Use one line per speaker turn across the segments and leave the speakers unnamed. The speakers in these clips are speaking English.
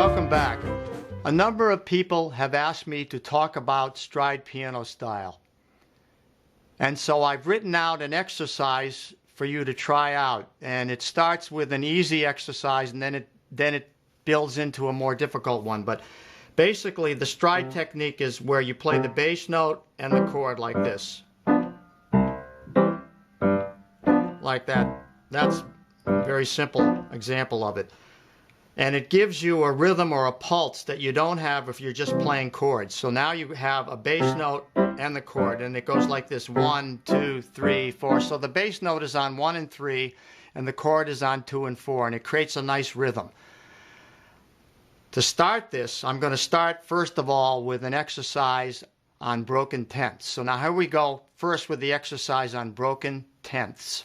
welcome back. A number of people have asked me to talk about stride piano style. And so I've written out an exercise for you to try out. And it starts with an easy exercise and then it builds into a more difficult one. But basically the stride technique is where you play the bass note and the chord like this. Like that. That's a very simple example of it. And it gives you a rhythm or a pulse that you don't have if you're just playing chords. So now you have a bass note and the chord, and it goes like this: 1, 2, 3, 4. So the bass note is on 1 and 3, and the chord is on 2 and 4, and it creates a nice rhythm. To start this, I'm going to start first of all with an exercise on broken tenths. So now here we go, first with the exercise on broken tenths.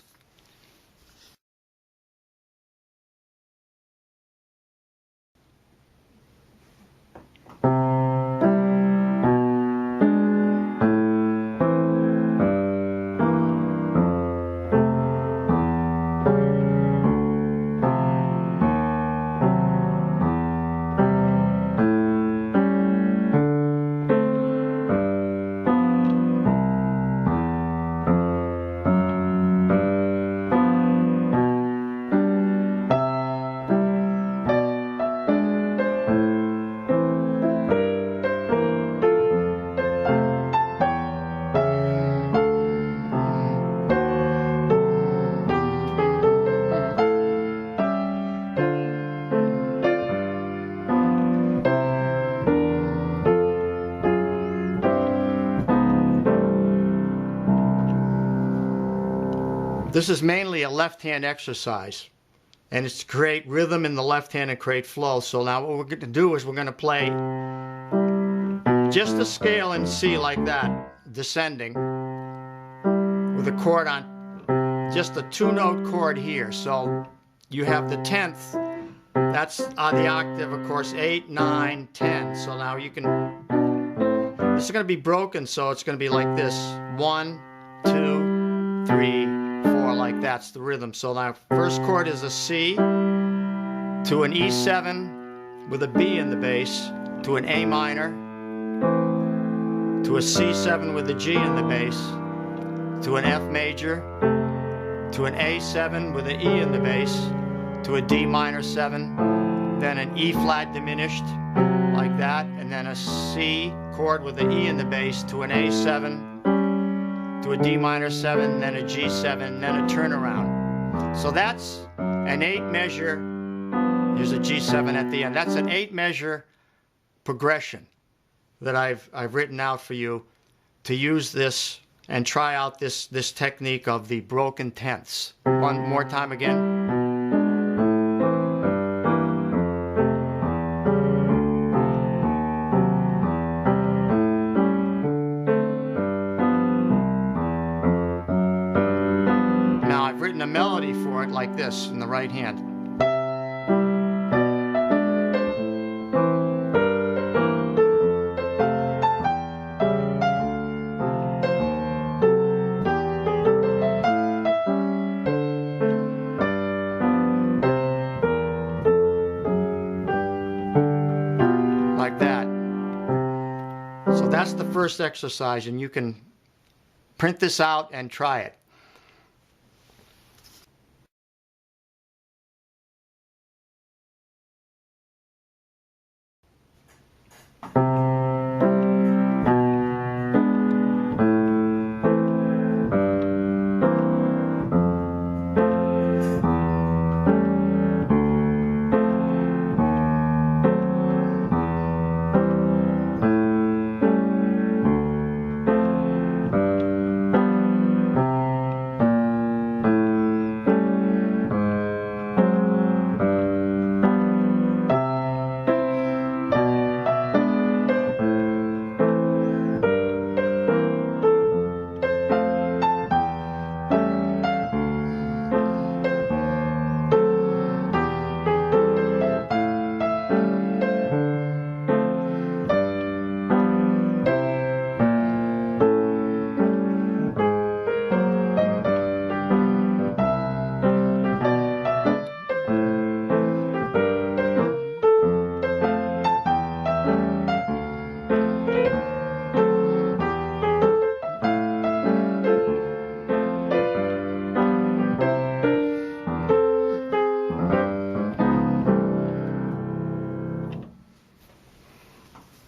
This is mainly a left-hand exercise, and it's to create rhythm in the left hand and create flow. So now what we're going to do is we're going to play just a scale in C like that, descending, with a chord on, just a 2-note chord here. So you have the 10th, that's the octave, of course, 8, 9, 10. So now you can, this is going to be broken, so it's going to be like this: 1, 2, 3, 4, like that's the rhythm. So now first chord is a C to an E7 with a B in the bass, to an A minor, to a C7 with a G in the bass, to an F major, to an A7 with an E in the bass, to a D minor 7, then an E flat diminished like that, and then a C chord with an E in the bass, to an A7, to a D minor 7, then a G7, then a turnaround. So that's an 8 measure. Here's a G7 at the end. That's an 8 measure progression that I've written out for you to use this and try out this technique of the broken tenths. One more time again. A melody for it like this in the right hand. Like that. So that's the first exercise, and you can print this out and try it.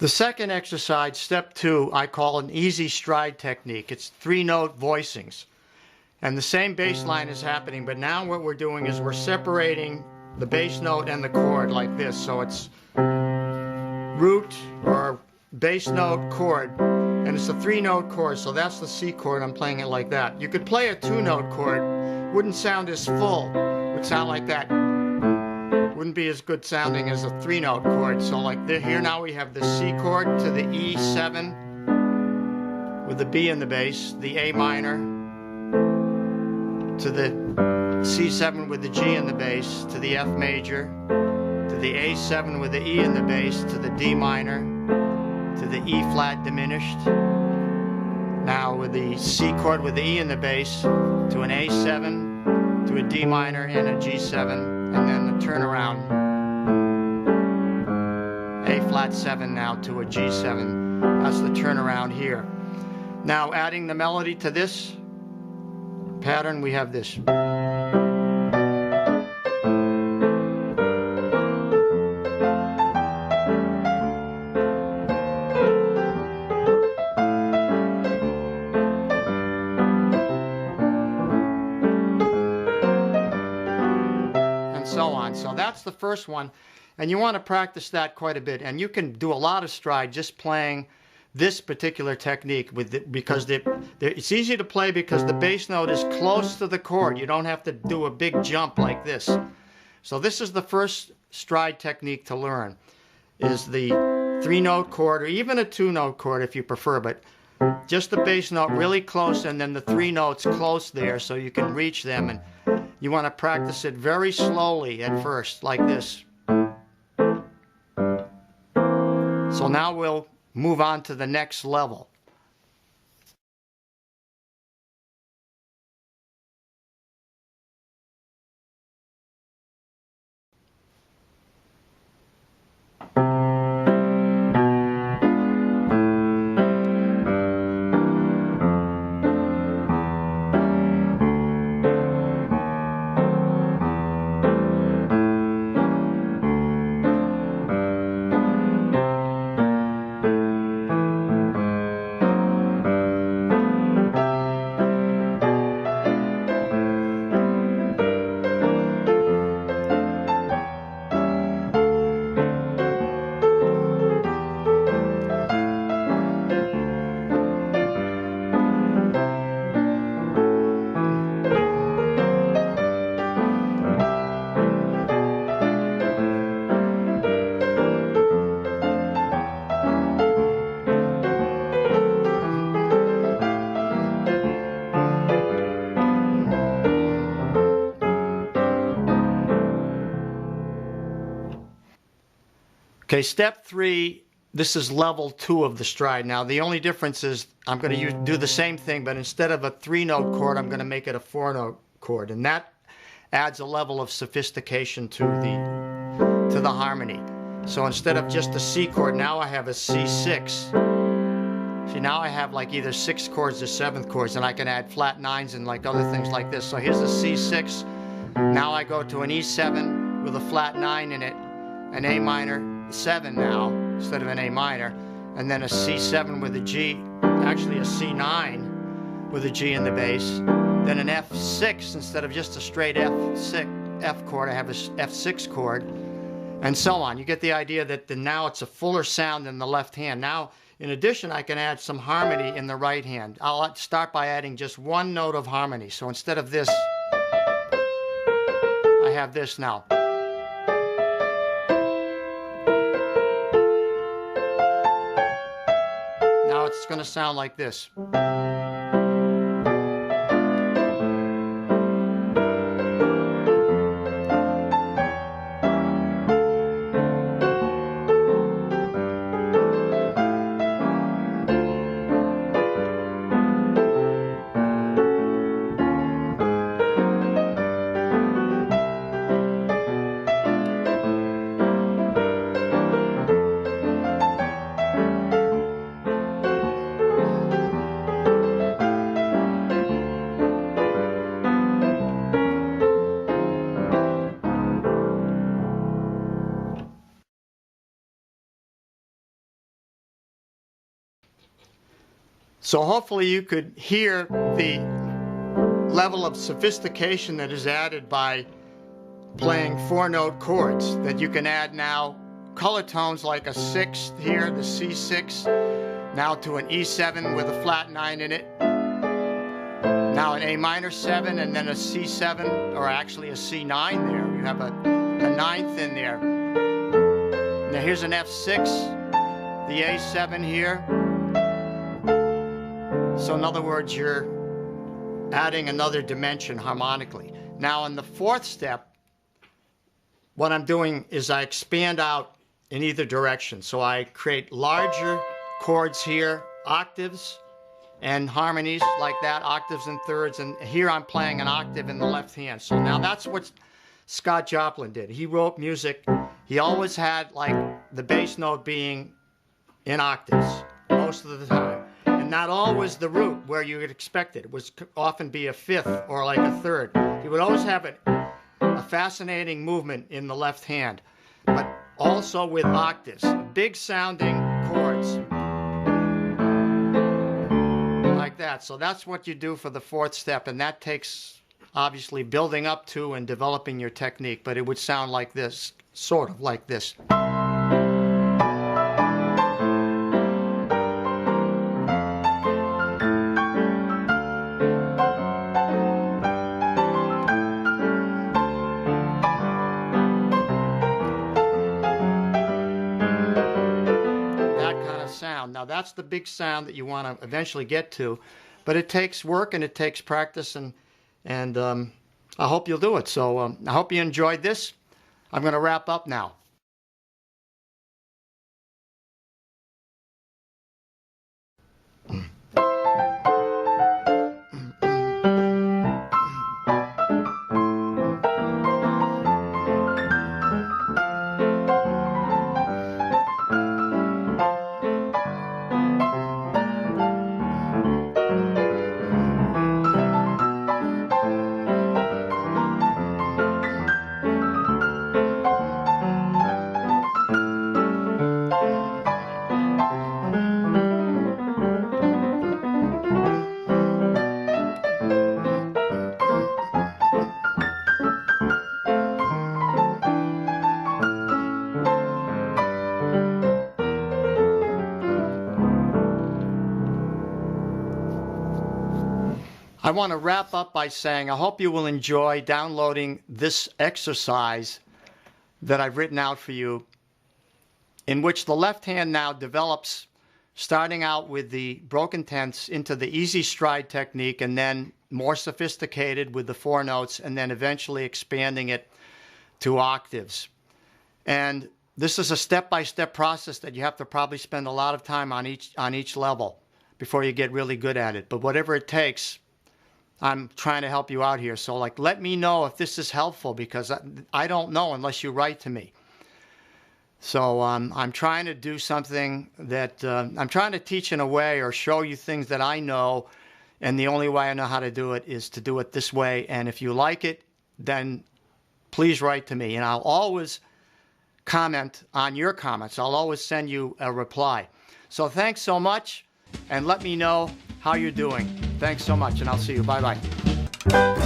The second exercise, step 2, I call an easy stride technique. It's 3-note voicings. And the same bass line is happening, but now what we're doing is we're separating the bass note and the chord like this. So it's root or bass note chord, and it's a 3-note chord, so that's the C chord. I'm playing it like that. You could play a 2-note chord, wouldn't sound as full, would sound like that. Wouldn't be as good sounding as a 3-note chord. So like here now we have the C chord to the E7 with the B in the bass, the A minor to the C7 with the G in the bass, to the F major, to the A7 with the E in the bass, to the D minor, to the E flat diminished. Now with the C chord with the E in the bass, to an A7, to a D minor and a G7. And then the turnaround, A flat 7 now to a G7. That's the turnaround here. Now adding the melody to this pattern, we have this. So that's the first one, and you want to practice that quite a bit, and you can do a lot of stride just playing this particular technique because it's easy to play because the bass note is close to the chord. You don't have to do a big jump like this. So this is the first stride technique to learn, is the 3-note chord, or even a 2-note chord if you prefer, but just the bass note really close and then the 3 notes close there so you can reach them. And you want to practice it very slowly at first, like this. So now we'll move on to the next level. Okay, step 3, this is level 2 of the stride. Now the only difference is I'm going to do the same thing, but instead of a 3-note chord, I'm going to make it a 4-note chord, and that adds a level of sophistication to the harmony. So instead of just a C chord, now I have a C6. See, now I have like either 6 chords or 7th chords, and I can add flat 9s and like other things like this. So here's a C6. Now I go to an E7 with a flat 9 in it, an A minor 7 now instead of an A minor, and then a C7 with a G, actually a C9 with a G in the bass, then an F6 instead of just a straight F chord, I have a F6 chord, and so on. You get the idea that now it's a fuller sound in the left hand. Now in addition, I can add some harmony in the right hand. I'll start by adding just 1 note of harmony. So instead of this, I have this now. Now it's going to sound like this. So hopefully you could hear the level of sophistication that is added by playing 4-note chords, that you can add now color tones like a 6 here, the C6, now to an E7 with a flat 9 in it, now an A minor 7, and then a C7, or actually a C9 there. You have a 9th in there. Now here's an F6, the A7 here. So in other words, you're adding another dimension harmonically. Now in the 4th step, what I'm doing is I expand out in either direction. So I create larger chords here, octaves and harmonies like that, octaves and thirds, and here I'm playing an octave in the left hand. So now that's what Scott Joplin did. He wrote music. He always had like the bass note being in octaves most of the time. And not always the root where you would expect it. It would often be a 5th or like a 3rd. He would always have a fascinating movement in the left hand, but also with octaves, big sounding chords like that. So that's what you do for the 4th step, and that takes obviously building up to and developing your technique, but it would sound like this, sort of like this. Now that's the big sound that you want to eventually get to, but it takes work and it takes practice, and I hope you'll do it. So I hope you enjoyed this. I'm going to wrap up now. I want to wrap up by saying I hope you will enjoy downloading this exercise that I've written out for you, in which the left hand now develops, starting out with the broken tenths into the easy stride technique, and then more sophisticated with the 4 notes, and then eventually expanding it to octaves. And this is a step-by-step process that you have to probably spend a lot of time on each level before you get really good at it. But whatever it takes, I'm trying to help you out here. So like, let me know if this is helpful, because I don't know unless you write to me. So I'm trying to do something that I'm trying to teach in a way, or show you things that I know, and the only way I know how to do it is to do it this way. And if you like it, then please write to me, and I'll always comment on your comments. I'll always send you a reply. So thanks so much, and let me know how you're doing. Thanks so much, and I'll see you. Bye-bye.